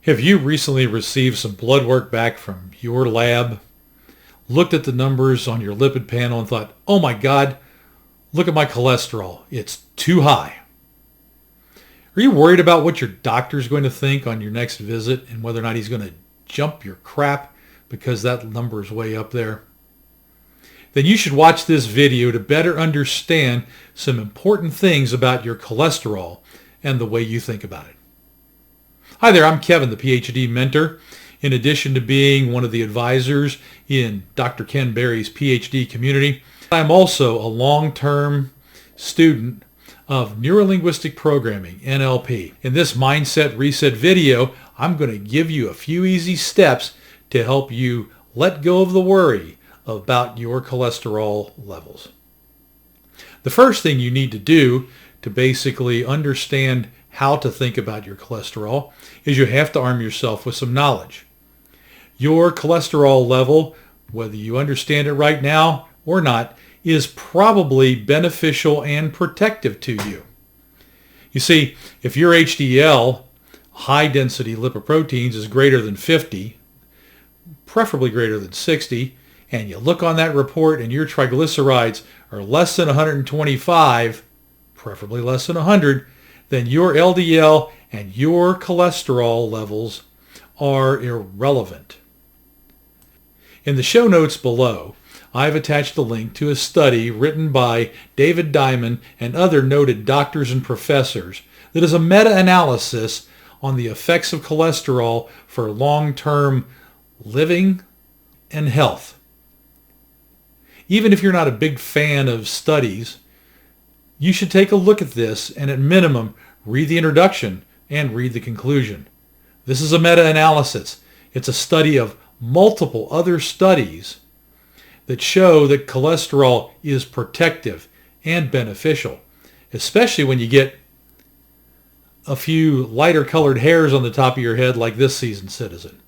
Have you recently received some blood work back from your lab, looked at the numbers on your lipid panel and thought, oh my God, look at my cholesterol. It's too high. Are you worried about what your doctor's going to think on your next visit and whether or not he's going to jump your crap because that number is way up there? Then you should watch this video to better understand some important things about your cholesterol and the way you think about it. Hi there, I'm Kevin, the PhD mentor. In addition to being one of the advisors in Dr. Ken Berry's PhD community, I'm also a long-term student of Neurolinguistic Programming, NLP. In this Mindset Reset video, I'm going to give you a few easy steps to help you let go of the worry about your cholesterol levels. The first thing you need to do to basically understand how to think about your cholesterol is you have to arm yourself with some knowledge. Your cholesterol level, whether you understand it right now or not, is probably beneficial and protective to you. You see, if your HDL, high density lipoproteins, is greater than 50, preferably greater than 60, and you look on that report and your triglycerides are less than 125, preferably less than 100, then your LDL and your cholesterol levels are irrelevant. In the show notes below, I've attached a link to a study written by David Diamond and other noted doctors and professors that is a meta-analysis on the effects of cholesterol for long-term living and health. Even if you're not a big fan of studies, you should take a look at this and at minimum read the introduction and read the conclusion. This is a meta-analysis. It's a study of multiple other studies that show that cholesterol is protective and beneficial, especially when you get a few lighter colored hairs on the top of your head like this seasoned citizen.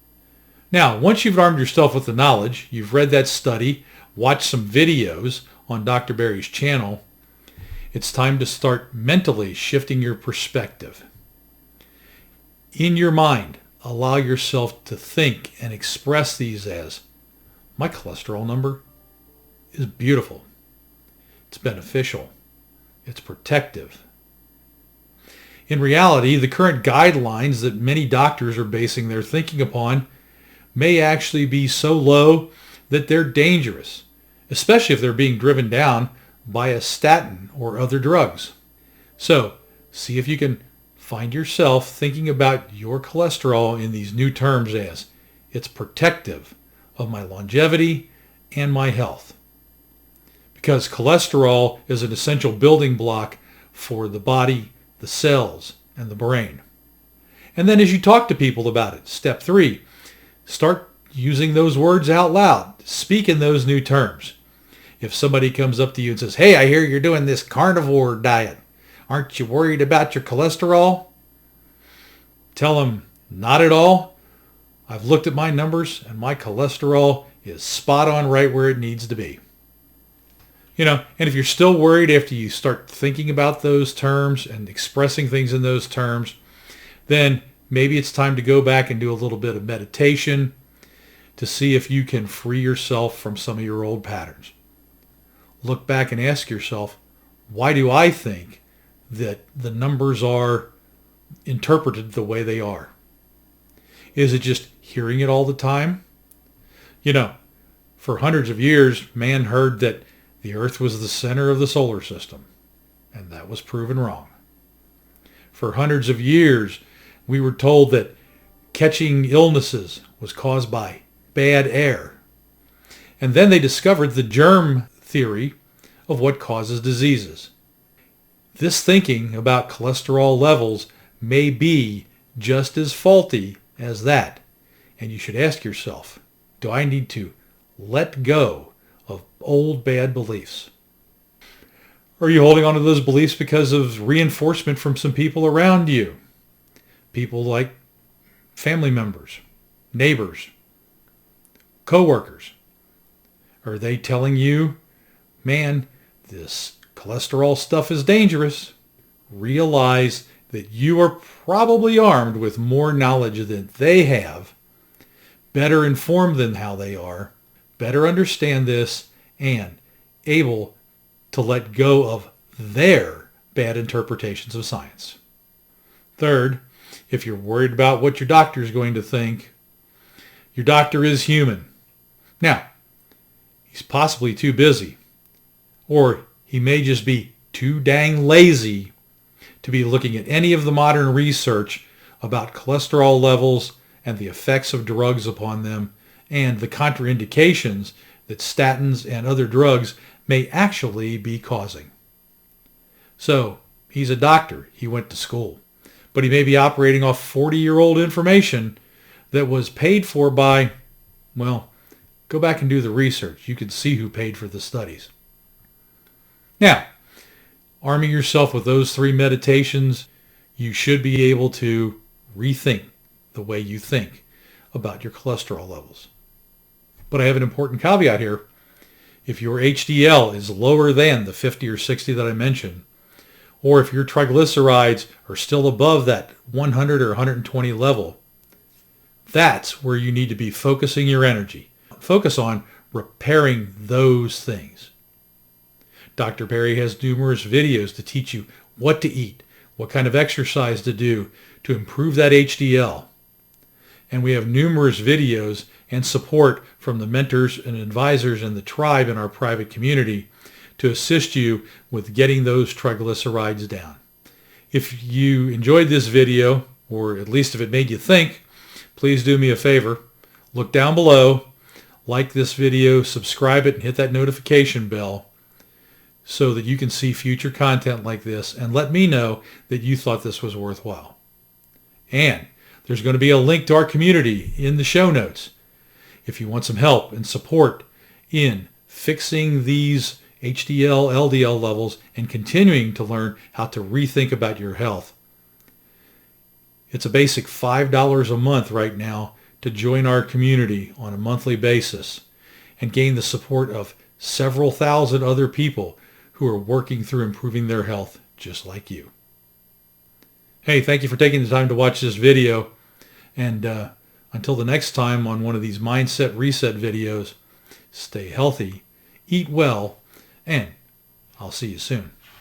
Now, once you've armed yourself with the knowledge, you've read that study, watched some videos on Dr. Berry's channel, it's time to start mentally shifting your perspective. In your mind, allow yourself to think and express these as, my cholesterol number is beautiful. It's beneficial. It's protective. In reality, the current guidelines that many doctors are basing their thinking upon may actually be so low that they're dangerous, especially if they're being driven down by a statin or other drugs. So, see if you can find yourself thinking about your cholesterol in these new terms as, it's protective of my longevity and my health. Because cholesterol is an essential building block for the body, the cells, and the brain. And then as you talk to people about it, step 3, start using those words out loud. Speak in those new terms. If somebody comes up to you and says, hey, I hear you're doing this carnivore diet. Aren't you worried about your cholesterol? Tell them, not at all. I've looked at my numbers and my cholesterol is spot on right where it needs to be. And if you're still worried after you start thinking about those terms and expressing things in those terms, then maybe it's time to go back and do a little bit of meditation to see if you can free yourself from some of your old patterns. Look back and ask yourself, why do I think that the numbers are interpreted the way they are? Is it just hearing it all the time? For hundreds of years, man heard that the Earth was the center of the solar system, and that was proven wrong. For hundreds of years, we were told that catching illnesses was caused by bad air. And then they discovered the germ theory of what causes diseases. This thinking about cholesterol levels may be just as faulty as that. And you should ask yourself, do I need to let go of old bad beliefs? Are you holding on to those beliefs because of reinforcement from some people around you? People like family members, neighbors, coworkers. Are they telling you, man, this cholesterol stuff is dangerous? Realize that you are probably armed with more knowledge than they have, better informed than how they are, better understand this, and able to let go of their bad interpretations of science. Third, if you're worried about what your doctor is going to think, your doctor is human. Now, he's possibly too busy, or he may just be too dang lazy to be looking at any of the modern research about cholesterol levels and the effects of drugs upon them and the contraindications that statins and other drugs may actually be causing. So, he's a doctor. He went to school. But he may be operating off 40-year-old information that was paid for by, well, go back and do the research. You can see who paid for the studies. Now, arming yourself with those 3 meditations, you should be able to rethink the way you think about your cholesterol levels. But I have an important caveat here. If your HDL is lower than the 50 or 60 that I mentioned, or if your triglycerides are still above that 100 or 120 level, that's where you need to be focusing your energy. Focus on repairing those things. Dr. Perry has numerous videos to teach you what to eat, what kind of exercise to do to improve that HDL. And we have numerous videos and support from the mentors and advisors in the tribe in our private community to assist you with getting those triglycerides down. If you enjoyed this video, or at least if it made you think, please do me a favor. Look down below, like this video, subscribe it, and hit that notification bell so that you can see future content like this, and let me know that you thought this was worthwhile. And there's going to be a link to our community in the show notes if you want some help and support in fixing these HDL, LDL levels and continuing to learn how to rethink about your health. It's a basic $5 a month right now to join our community on a monthly basis and gain the support of several thousand other people who are working through improving their health just like you. Hey, thank you for taking the time to watch this video. And until the next time on one of these Mindset Reset videos, stay healthy, eat well, and I'll see you soon.